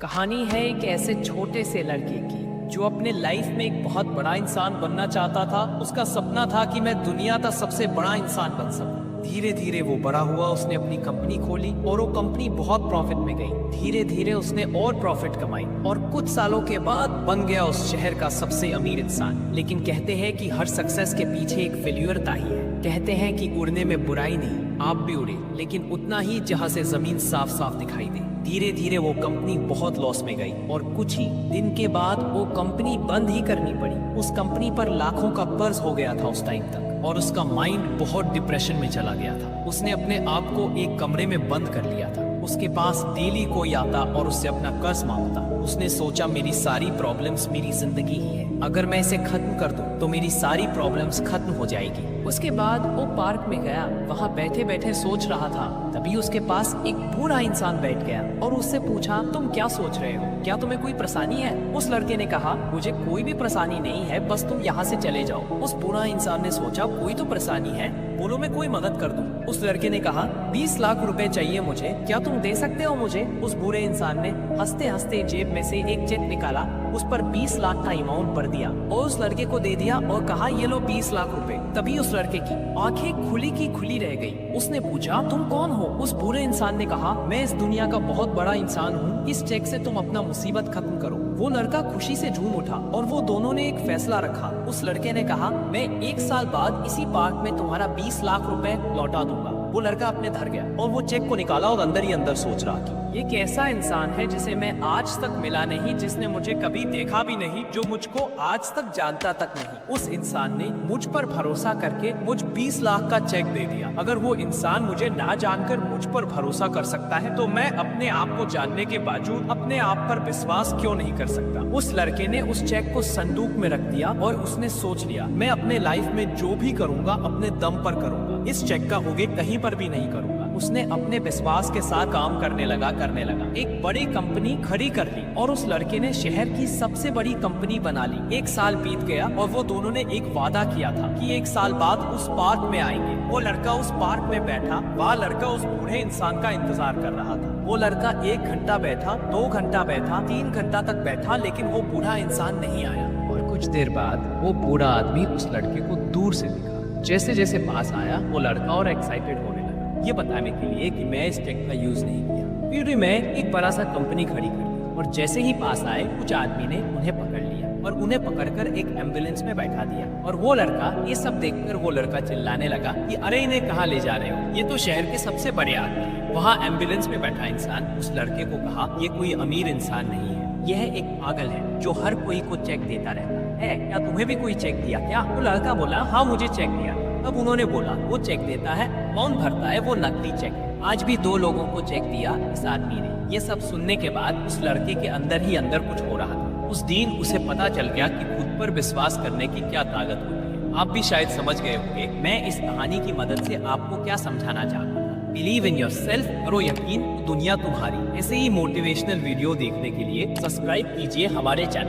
कहानी है एक ऐसे छोटे से लड़के की जो अपने लाइफ में एक बहुत बड़ा इंसान बनना चाहता था। उसका सपना था कि मैं दुनिया का सबसे बड़ा इंसान बन सकूं। धीरे धीरे वो बड़ा हुआ, उसने अपनी कंपनी खोली और वो कंपनी बहुत प्रॉफिट में गई। धीरे धीरे उसने और प्रॉफिट कमाई और कुछ सालों के बाद बन गया उस शहर का सबसे अमीर इंसान। लेकिन कहते हैं कि हर सक्सेस के पीछे एक फेल्यूर ही है। कहते हैं कि उड़ने में बुराई नहीं, आप भी उड़े, लेकिन उतना ही जहां से जमीन साफ साफ दिखाई दे। धीरे धीरे वो कंपनी बहुत लॉस में गई और कुछ ही दिन के बाद वो कंपनी बंद ही करनी पड़ी। उस कंपनी पर लाखों का कर्ज हो गया था उस टाइम तक और उसका माइंड बहुत डिप्रेशन में चला गया था। उसने अपने आप को एक कमरे में बंद कर लिया था। उसके पास डेली कोई आता और उससे अपना कर्ज मांगता। उसने सोचा मेरी सारी प्रॉब्लम्स मेरी जिंदगी ही है, अगर मैं इसे खत्म कर दूं तो मेरी सारी प्रॉब्लम्स खत्म हो जाएगी। उसके बाद वो पार्क में गया, वहाँ बैठे बैठे सोच रहा था। तभी उसके पास एक बूढ़ा इंसान बैठ गया और उससे पूछा, तुम क्या सोच रहे हो? क्या तुम्हें कोई परेशानी है? उस लड़के ने कहा, मुझे कोई भी परेशानी नहीं है, बस तुम यहाँ से चले जाओ। उस बूढ़ा इंसान ने सोचा, कोई तो परेशानी है, बोलो मैं कोई मदद कर दूं। उस लड़के ने कहा, 20 लाख रुपए चाहिए मुझे, क्या तुम दे सकते हो मुझे? उस बूढ़े इंसान ने हंसते हंसते जेब में से एक चेक निकाला, उस पर 20 लाख का अमाउंट भर दिया और उस लड़के को दे दिया और कहा, ये लो 20 लाख रुपए। तभी उस लड़के की आंखें खुली की खुली रह गई। उसने पूछा, तुम कौन हो? उस बूढ़े इंसान ने कहा, मैं इस दुनिया का बहुत बड़ा इंसान हूँ, इस चेक से तुम अपना मुसीबत खत्म करो। वो लड़का खुशी से झूम उठा और वो दोनों ने एक फैसला रखा। उस लड़के ने कहा, मैं 1 साल बाद इसी पार्क में तुम्हारा 20 लाख रुपए लौटा दूंगा। वो लड़का अपने घर गया और वो चेक को निकाला और अंदर ही अंदर सोच रहा कि ये कैसा इंसान है जिसे मैं आज तक मिला नहीं, जिसने मुझे कभी देखा भी नहीं, जो मुझको आज तक जानता तक नहीं। उस इंसान ने मुझ पर भरोसा करके मुझ 20 लाख का चेक दे दिया। अगर वो इंसान मुझे ना जानकर मुझ पर भरोसा कर सकता है तो मैं अपने आप को जानने के बावजूद अपने आप पर विश्वास क्यों नहीं कर सकता? उस लड़के ने उस चेक को संदूक में रख दिया और उसने सोच लिया, मैं अपने लाइफ में जो भी करूंगा अपने दम पर करूंगा, इस चेक का आगे कहीं पर भी नहीं करूंगा। उसने अपने विश्वास के साथ काम करने लगा। एक बड़ी कंपनी खड़ी कर ली और उस लड़के ने शहर की सबसे बड़ी कंपनी बना ली। 1 साल बीत गया और वो दोनों ने एक वादा किया था कि 1 साल बाद उस पार्क में आएंगे। वो लड़का उस पार्क में बैठा, वह लड़का उस बूढ़े इंसान का इंतजार कर रहा था। वो लड़का 1 घंटा बैठा, 2 घंटा बैठा, 3 घंटा तक बैठा, लेकिन वो बूढ़ा इंसान नहीं आया। और कुछ देर बाद वो बूढ़ा आदमी उस लड़के को दूर से दिखा। जैसे जैसे पास आया वो लड़का और एक्साइटेड होने लगा, ये बताने के लिए कि मैं इस चेक का यूज नहीं किया। फिर मैं एक बड़ा सा कंपनी खड़ी कर ली और जैसे ही पास आए कुछ आदमी ने उन्हें पकड़ लिया और उन्हें पकड़कर एक एम्बुलेंस में बैठा दिया। और वो लड़का, ये सब देखकर वो लड़का चिल्लाने लगा कि अरे इन्हें कहाँ ले जा रहे हो, ये तो शहर के सबसे बड़े आदमी हैं। वहाँ एम्बुलेंस में बैठा इंसान उस लड़के को कहा, ये कोई अमीर इंसान नहीं है, यह एक पागल है जो हर कोई को चेक देता रहता है। क्या तुम्हें भी कोई चेक दिया क्या? वो लड़का बोला, हाँ मुझे चेक दिया। तब उन्होंने बोला, वो चेक देता है, अमाउंट भरता है, वो नकली चेक है। आज भी 2 लोगों को चेक दिया इस आदमी ने। ये सब सुनने के बाद उस लड़के के अंदर ही अंदर कुछ हो रहा था। उस दिन उसे पता चल गया कि खुद पर विश्वास करने की क्या ताकत होती है। आप भी शायद समझ गए होंगे मैं इस कहानी की मदद से आपको क्या समझाना चाहता हूँ। बिलीव इन योरसेल्फ, करो यकीन, दुनिया तुम्हारी। ऐसे ही मोटिवेशनल वीडियो देखने के लिए सब्सक्राइब कीजिए हमारे चैनल।